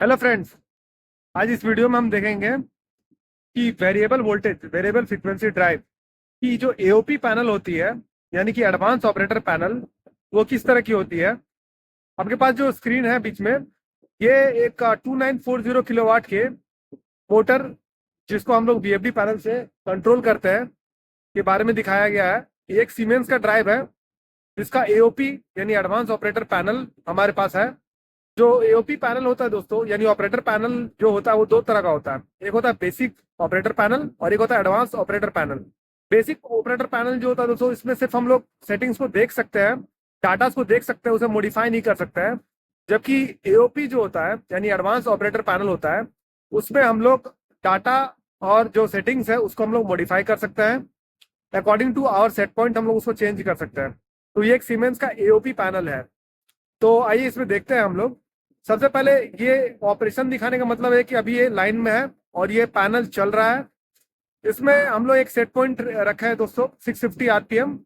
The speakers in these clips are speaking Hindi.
Hello friends. आज इस वीडियो में हम देखेंगे कि variable voltage variable frequency drive की जो एओपी पैनल होती है, यानी कि एडवांस ऑपरेटर पैनल, वो किस तरह की होती है। आपके पास जो स्क्रीन है बीच में, ये एक 2940 किलोवाट के मोटर, जिसको हम लोग वीएफडी पैनल से कंट्रोल करते हैं, के बारे में दिखाया गया है। ये एक सीमेंस का ड्राइव है जिसका एओपी यानी एडवांस ऑपरेटर पैनल हमारे पास है। जो एओपी पैनल होता है दोस्तों, यानी ऑपरेटर पैनल जो होता है वो दो तरह का होता है। एक होता है बेसिक ऑपरेटर पैनल और एक होता है advance operator panel. Basic operator panel जो होता है दोस्तों, इसमें सिर्फ हम लोग सेटिंग्स को देख सकते हैं, डाटा को देख सकते हैं, उसे मॉडिफाई नहीं कर सकते हैं। जबकि एओपी जो होता है यानी एडवांस ऑपरेटर पैनल होता है, उसमें हम लोग डाटा और जो सेटिंग्स है उसको हम लोग मॉडिफाई कर सकते हैं। According to our set point हम लोग उसको चेंज कर सकते हैं। तो ये एक सीमेंस का एओपी पैनल है। तो आइए इसमें देखते हैं हम लोग। सबसे पहले ये ऑपरेशन दिखाने का मतलब है कि अभी ये लाइन में है और ये पैनल चल रहा है। इसमें हम लोग एक सेट पॉइंट रखा है दोस्तों, 650 आरपीएम,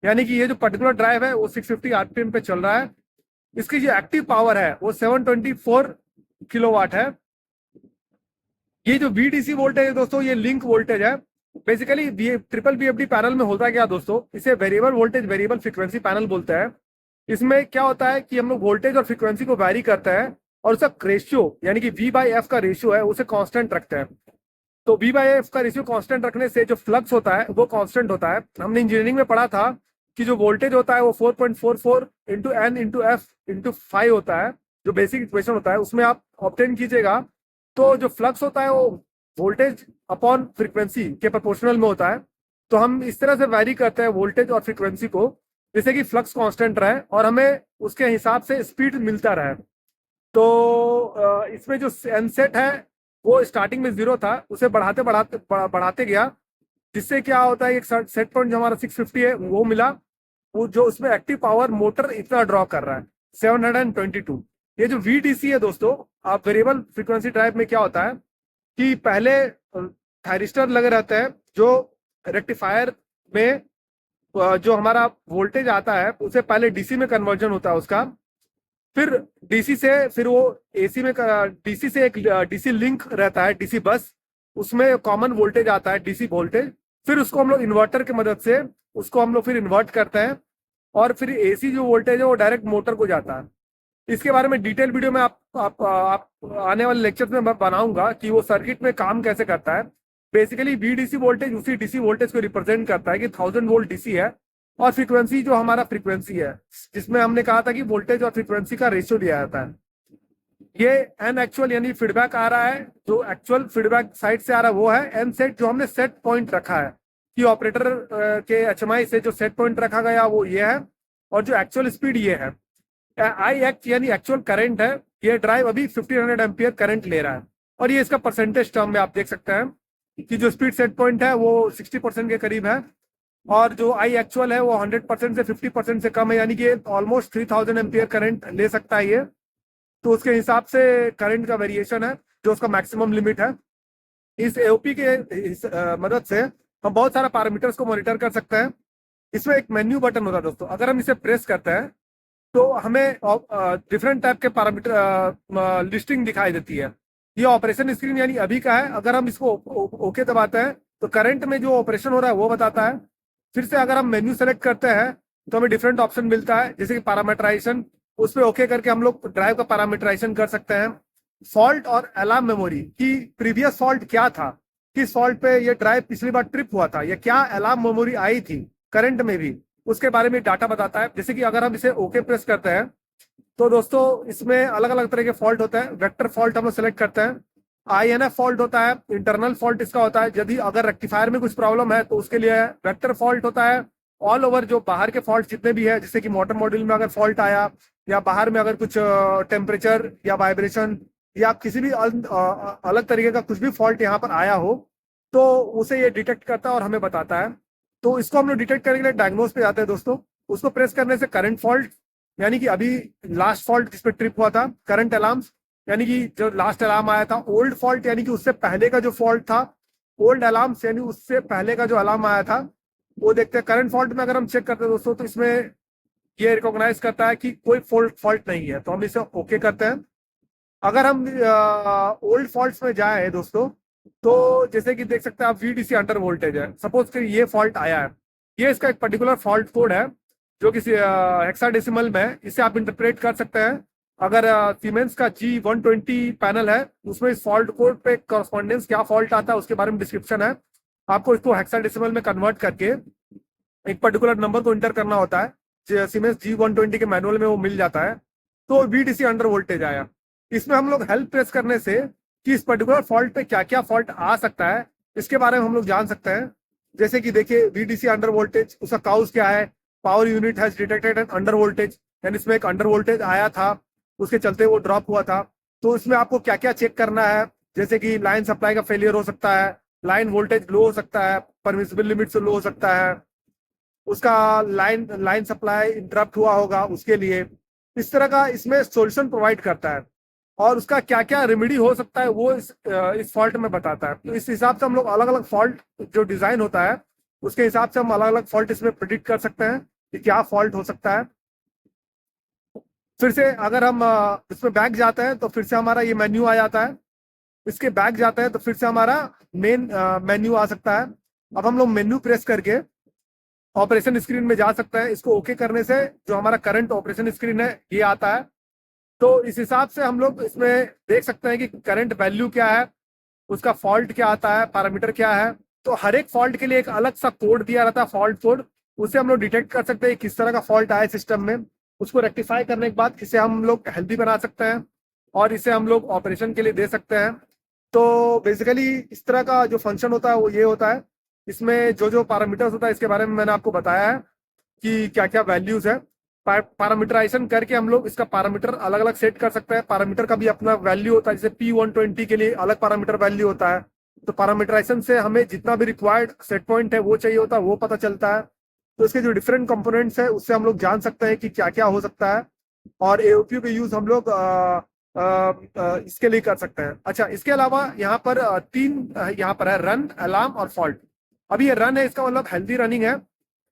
यानी कि ये जो पर्टिकुलर ड्राइव है वो 650 आरपीएम पे चल रहा है। इसकी जो एक्टिव पावर है वो 724 किलोवाट है। ये जो वीडीसी वोल्टेज है दोस्तों, ये लिंक वोल्टेज है। बेसिकली ट्रिपल बीएफडी पैनल में होता है क्या दोस्तों, इसे variable voltage variable frequency panel बोलते हैं। इसमें क्या होता है कि हम लोग वोल्टेज और फ्रीक्वेंसी को वैरी करते हैं और उसका रेशियो यानी कि वी बाई एफ का रेशियो है उसे कांस्टेंट रखते हैं। तो वी बाई एफ का रेशियो कांस्टेंट रखने से जो फ्लक्स होता है वो कांस्टेंट होता है। हमने इंजीनियरिंग में पढ़ा था कि जो वोल्टेज होता है वो 4.44 into N into F into 5 होता है। जो बेसिक इक्वेशन होता है उसमें आप ऑब्टेन कीजिएगा, तो जो फ्लक्स होता है वो वोल्टेज अपॉन फ्रीक्वेंसी के प्रोपोर्शनल में होता है। तो हम इस तरह से वैरी करते हैं वोल्टेज और फ्रीक्वेंसी को, जैसे कि फ्लक्स कांस्टेंट रहे और हमें उसके हिसाब से स्पीड मिलता रहे। तो इसमें जो एनसेट है वो स्टार्टिंग में 0 था, उसे बढ़ाते बढ़ाते बढ़ाते गया, जिससे क्या होता है एक सेट पॉइंट जो हमारा 650 है वो मिला। वो जो उसमें एक्टिव पावर मोटर इतना ड्रॉ कर रहा है 722। ये जो वीडीसी है दोस्तों, आप वेरिएबल फ्रीक्वेंसी ड्राइव में क्या होता है कि पहले थायरिस्टर लगे रहते हैं, जो रेक्टिफायर में जो हमारा वोल्टेज आता है उसे पहले डीसी में कन्वर्जन होता है उसका। फिर डीसी से फिर वो एसी में, डीसी से एक डीसी लिंक रहता है, डीसी बस, उसमें कॉमन वोल्टेज आता है डीसी वोल्टेज। फिर उसको हम लोग इन्वर्टर की मदद से उसको हम लोग फिर इन्वर्ट करते हैं और फिर एसी जो वोल्टेज है वो डायरेक्ट मोटर को जाता है। इसके बारे में डिटेल वीडियो में आप आने वाले लेक्चर में मैं बनाऊंगा कि वो सर्किट में काम कैसे करता है। बेसिकली वीडीसी वोल्टेज उसी डीसी वोल्टेज को रिप्रेजेंट करता है कि 1000 वोल्ट डीसी है, और फ्रीक्वेंसी जो हमारा फ्रीक्वेंसी है, जिसमें हमने कहा था कि वोल्टेज और फ्रीक्वेंसी का रेशियो दिया जाता है। ये एन एक्चुअल यानी फीडबैक आ रहा है, जो एक्चुअल फीडबैक साइड से आ रहा है वो है एन सेट, जो हमने सेट पॉइंट रखा है कि ऑपरेटर के एचएमआई से जो सेट पॉइंट रखा गया वो ये है, और जो एक्चुअल स्पीड ये है। आई एक्ट यानी एक्चुअल करंट है। ये ड्राइव अभी 1500 एम्पियर करंट ले रहा है, और ये इसका परसेंटेज टर्म में आप देख सकते हैं कि जो स्पीड सेट पॉइंट है वो 60% के करीब है, और जो आई एक्चुअल है वो 100% से 50% से कम है, यानी कि ऑलमोस्ट 3000 एम्पियर करंट ले सकता है ये। तो उसके हिसाब से करंट का वेरिएशन है जो उसका मैक्सिमम लिमिट है। इस एओपी के मदद से हम बहुत सारा पैरामीटर्स को मॉनिटर कर सकते हैं। इसमें एक मेन्यू बटन होता है दोस्तों, अगर हम इसे प्रेस करते हैं तो हमें डिफरेंट टाइप के पैरामीटर लिस्टिंग दिखाई देती है। ये ऑपरेशन स्क्रीन यानी अभी का है। अगर हम इसको ओके दबाते हैं तो करंट में जो ऑपरेशन हो रहा है वो बताता है। फिर से अगर हम मेन्यू सेलेक्ट करते हैं तो हमें डिफरेंट ऑप्शन मिलता है, जैसे कि पैरामीटराइजेशन, उस पर ओके करके हम लोग ड्राइव का पैरामीटराइजेशन कर सकते हैं। फॉल्ट और अलार्म मेमोरी की प्रीवियस फॉल्ट क्या था, किस फॉल्ट पे ये ड्राइव पिछली बार ट्रिप हुआ था, या क्या अलार्म मेमोरी आई थी करंट में भी, उसके बारे में डाटा बताता है। जैसे कि अगर हम इसे ओके प्रेस करते हैं तो दोस्तों इसमें अलग अलग तरह के फॉल्ट होते हैं। वेक्टर फॉल्ट हम लोग सेलेक्ट करते हैं, आईएनएफ फॉल्ट होता है, इंटरनल फॉल्ट इसका होता है यदि अगर रेक्टिफायर में कुछ प्रॉब्लम है तो उसके लिए वेक्टर फॉल्ट होता है। ऑल ओवर जो बाहर के फॉल्ट जितने भी है, जैसे कि मोटर मॉड्यूल में अगर फॉल्ट आया, या बाहर में अगर कुछ टेम्परेचर या वाइब्रेशन या किसी भी अलग तरीके का कुछ भी फॉल्ट यहाँ पर आया हो, तो उसे ये डिटेक्ट करता है और हमें बताता है। तो इसको हम लोग डिटेक्ट करने के लिए डायग्नोस पे जाते हैं दोस्तों। उसको प्रेस करने से करंट फॉल्ट, यानी कि अभी लास्ट फॉल्ट जिसपे ट्रिप हुआ था, करंट अलार्म्स यानी कि जो लास्ट अलार्म आया था, ओल्ड फॉल्ट यानी कि उससे पहले का जो फॉल्ट था, ओल्ड अलार्म्स यानी उससे पहले का जो अलार्म आया था वो देखते हैं। करंट फॉल्ट में अगर हम चेक करते हैं दोस्तों तो इसमें ये रिकॉग्नाइज करता है कि कोई फॉल्ट नहीं है, तो हम इसे ओके करते हैं। अगर हम ओल्ड फॉल्ट्स में जाए दोस्तों, तो जैसे कि देख सकते हैं आप, वीडीसी अंडर वोल्टेज है, सपोज कि ये फॉल्ट आया है, ये इसका एक पर्टिकुलर फॉल्ट कोड है जो कि हेक्साडेसिमल में है, इसे आप इंटरप्रेट कर सकते हैं। अगर सीमेंस का G120 पैनल है, उसमें इस फॉल्ट कोड पे कॉरस्पॉन्डेंस क्या फॉल्ट आता है उसके बारे में डिस्क्रिप्शन है। आपको इसको हेक्साडेसिमल में कन्वर्ट करके एक पर्टिकुलर नंबर को इंटर करना होता है, सीमेंस G120 के मैनुअल में वो मिल जाता है। तो वीडीसी अंडर वोल्टेज आया। इसमें हम लोग हेल्प प्रेस करने से कि इस पर्टिकुलर फॉल्ट पे क्या क्या फॉल्ट आ सकता है, इसके बारे में हम लोग जान सकते हैं। जैसे कि देखिए, वीडीसी अंडर वोल्टेज, उसका काउज क्या है, power unit has detected an under voltage, यानी इसमें एक अंडर वोल्टेज आया था, उसके चलते वो ड्रॉप हुआ था। तो इसमें आपको क्या क्या चेक करना है, जैसे कि लाइन सप्लाई का फेलियर हो सकता है, लाइन वोल्टेज लो हो सकता है, परमिसिबल लिमिट से लो हो सकता है, उसका लाइन लाइन सप्लाई इंटरप्ट हुआ होगा उसके लिए। इस तरह का इसमें सॉल्यूशन प्रोवाइड करता है, और उसका क्या क्या रेमेडी हो सकता है वो इस फॉल्ट में बताता है। तो इस हिसाब से हम लोग अलग अलग फॉल्ट जो डिजाइन होता है, उसके हिसाब से हम अलग अलग फॉल्ट इसमें प्रिडिक्ट कर सकते हैं कि क्या फॉल्ट हो सकता है। फिर से अगर हम इसमें बैक जाते हैं तो फिर से हमारा ये मेन्यू आ जाता है। इसके बैक जाते हैं तो फिर से हमारा मेन मेन्यू आ सकता है। अब हम लोग मेन्यू प्रेस करके ऑपरेशन स्क्रीन में जा सकते हैं। इसको ओके करने से जो हमारा करंट ऑपरेशन स्क्रीन है ये आता है। तो इस हिसाब से हम लोग इसमें देख सकते हैं कि करंट वैल्यू क्या है, उसका फॉल्ट क्या आता है, पैरामीटर क्या है। तो हर एक फॉल्ट के लिए एक अलग सा कोड दिया रहता है, फॉल्ट कोड। उससे हम लोग डिटेक्ट कर सकते हैं किस तरह का फॉल्ट आया सिस्टम में। उसको रेक्टिफाई करने के बाद इसे हम लोग हेल्दी बना सकते हैं और इसे हम लोग ऑपरेशन के लिए दे सकते हैं। तो बेसिकली इस तरह का जो फंक्शन होता है वो ये होता है। इसमें जो जो पैरामीटर्स होता है इसके बारे में मैंने आपको बताया है कि क्या क्या वैल्यूज है। पैरामीटराइजेशन करके हम लोग इसका पैरामीटर अलग अलग सेट कर सकते हैं। पैरामीटर का भी अपना वैल्यू होता है, जैसे P120 के लिए अलग पैरामीटर वैल्यू होता है। तो पैरामीटराइजेशन से हमें जितना भी रिक्वायर्ड सेट पॉइंट है वो चाहिए होता है, वो पता चलता है। तो इसके जो डिफरेंट कंपोनेंट्स है उससे हम लोग जान सकते हैं कि क्या क्या हो सकता है, और एओपी का यूज हम लोग इसके लिए कर सकते हैं। अच्छा, इसके अलावा यहाँ पर यहाँ पर है रन, अलार्म और फॉल्ट। अभी ये रन है, इसका मतलब हेल्दी रनिंग है।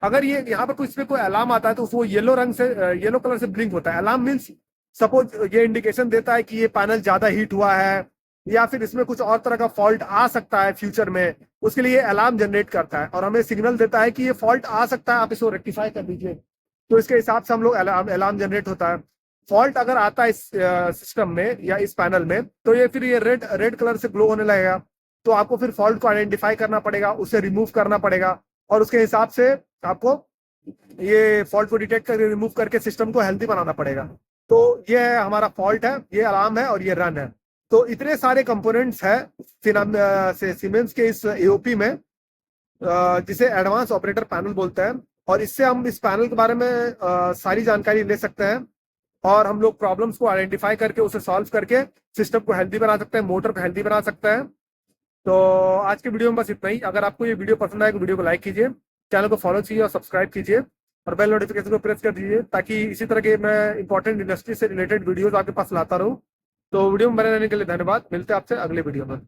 अगर ये यहाँ पर कुछ पे कोई अलार्म आता है तो वो येलो रंग से, येलो कलर से ब्लिंक होता है। अलार्म मीन्स सपोज ये इंडिकेशन देता है कि ये पैनल ज्यादा हीट हुआ है, या फिर इसमें कुछ और तरह का फॉल्ट आ सकता है फ्यूचर में। उसके लिए अलार्म जनरेट करता है और हमें सिग्नल देता है कि ये फॉल्ट आ सकता है, आप इसको रेक्टिफाई कर दीजिए। तो इसके हिसाब से हम लोग अलार्म जनरेट होता है। फॉल्ट अगर आता है इस सिस्टम में या इस पैनल में, तो ये फिर ये रेड रेड कलर से ग्लो होने लगेगा। तो आपको फिर फॉल्ट को आइडेंटिफाई करना पड़ेगा, उसे रिमूव करना पड़ेगा, और उसके हिसाब से आपको ये फॉल्ट को डिटेक्ट करके रिमूव करके सिस्टम को हेल्दी बनाना पड़ेगा। तो ये है हमारा फॉल्ट है, ये अलार्म है और ये रन है। तो इतने सारे कंपोनेंट्स है सीमेंस के इस एओपी में, जिसे एडवांस ऑपरेटर पैनल बोलते हैं। और इससे हम इस पैनल के बारे में सारी जानकारी ले सकते हैं, और हम लोग प्रॉब्लम्स को आइडेंटिफाई करके उसे सॉल्व करके सिस्टम को हेल्दी बना सकते हैं, मोटर को हेल्दी बना सकते हैं। तो आज के वीडियो में बस इतना ही। अगर आपको ये वीडियो पसंद आए तो वीडियो को लाइक कीजिए, चैनल को फॉलो कीजिए और सब्सक्राइब कीजिए, और बेल नोटिफिकेशन को प्रेस कर दीजिए, ताकि इसी तरह के मैं इंपॉर्टेंट इंडस्ट्री से रिलेटेड वीडियोज आपके पास लाता रहूँ। तो वीडियो में बने रहने के लिए धन्यवाद। मिलते हैं आपसे अगले वीडियो में।